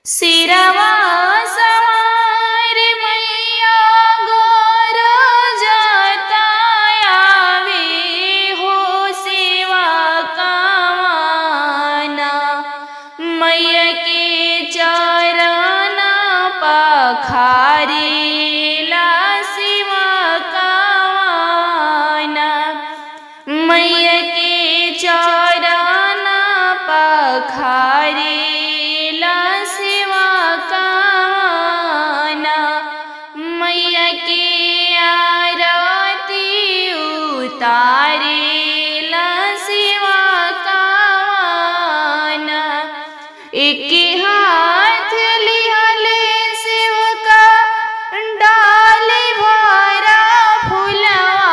सिरवा सवार मैया गोर जाता आवे हो सेवा कावाना। मैया के चरण पखारेला सेवा कावाना। मैया के चरण पखारेला सेवा कावाना। मैया के आरती उतारेला सेवा कावाना। एक हाथ लिहले सेवका डाले भरा फुलवा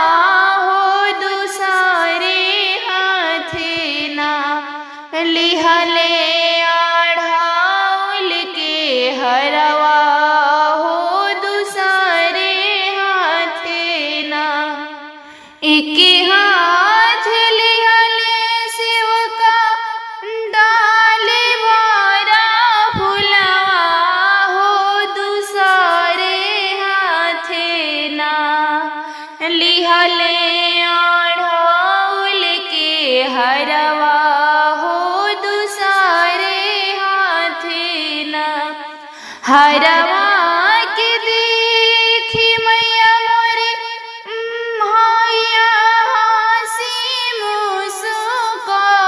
हो दूसरे हाथे ना लिहले आढ़ाउल के हरवा हो दूसरे हाथे ना। एक हाथ लिहले सेवका डाले भरा फुलवा हो दूसरे हाथे ना लिहले आढ़ाउल के हरवा हो दूसरे हाथे ना। हरवा के देखी मैया मोरे मैया हंसी मुस्काइले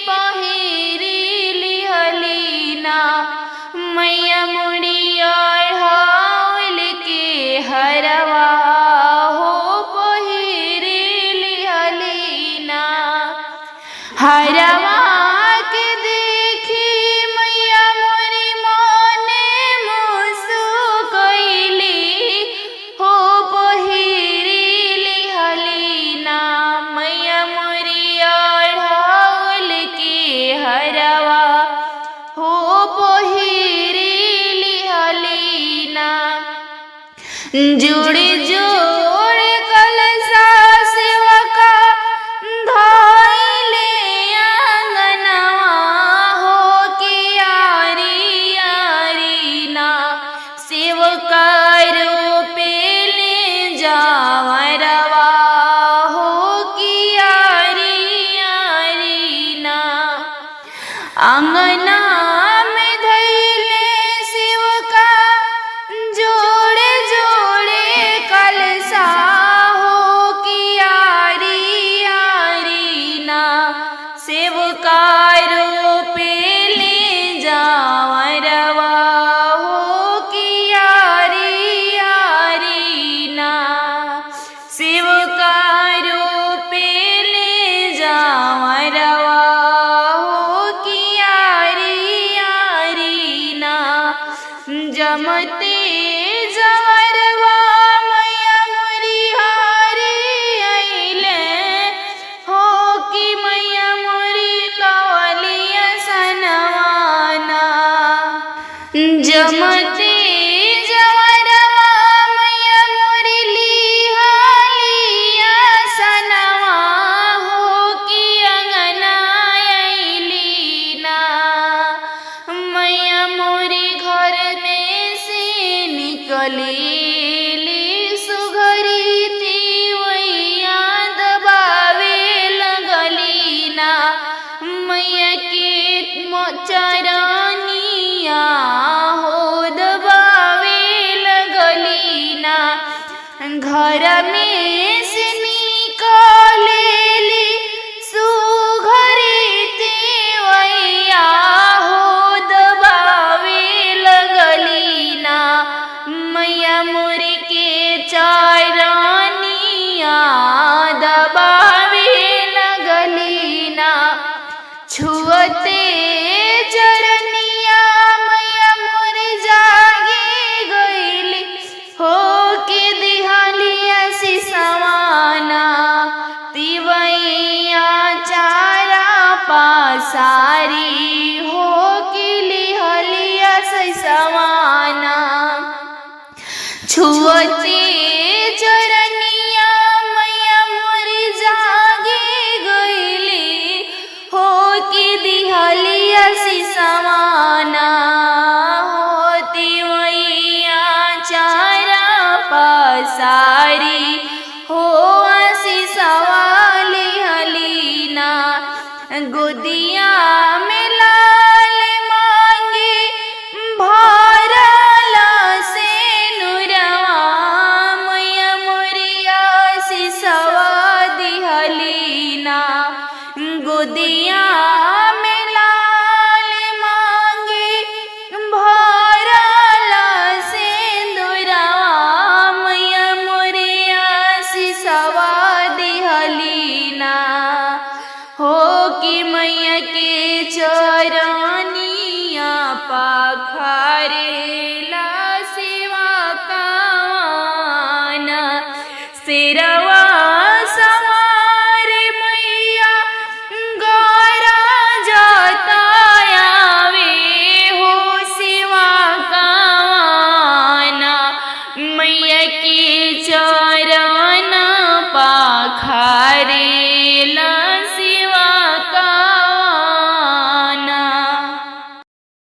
पहिरी लिहलीना। मैया मोरी अढ़ाउल के हरवा हो पहिरी लिहलीना। हरवा के देखी मैया मोरी मने मुस्काइली हो पहिरी लिहलीना। मैया मोरी अढ़ाउल के हरवा हो पहिरी लिहलीना। जोड़े जोड़े कलशा सेवका धइले आंगनवा हो के आरी आरी ना। सेवका रोपेले जावरवा हो की आरी आरी ना। आंगना में धइले सेवका जोड़े जोड़े कलशा हो की आरी आरी ना। सेवका रोपेले जावरवा हो की आरी आरी ना। सेवका रोपेले जावरवा हो की आरी आरी ना। जमते जवरवा मैया मोरी हारी अइले हो की मैया मोरी लवलिया सनवाना। जमते जवरवा मैया मोरी लिहालिया सनवा हो की अंगना अइलीना। मैया मोरी घर में से निकलेली सुघरी तिवैया दबावे लगलीना। मैया के चरनिया हो दबावे लगलीना। घर में से निकलेली सुघरी तिवैया हो दबावे लगलीना। मैया मोरी के चरनिया दबावे लगलीना। छुअते चरनिया मैया मोरी जागे गईली हो के दिहालिया रे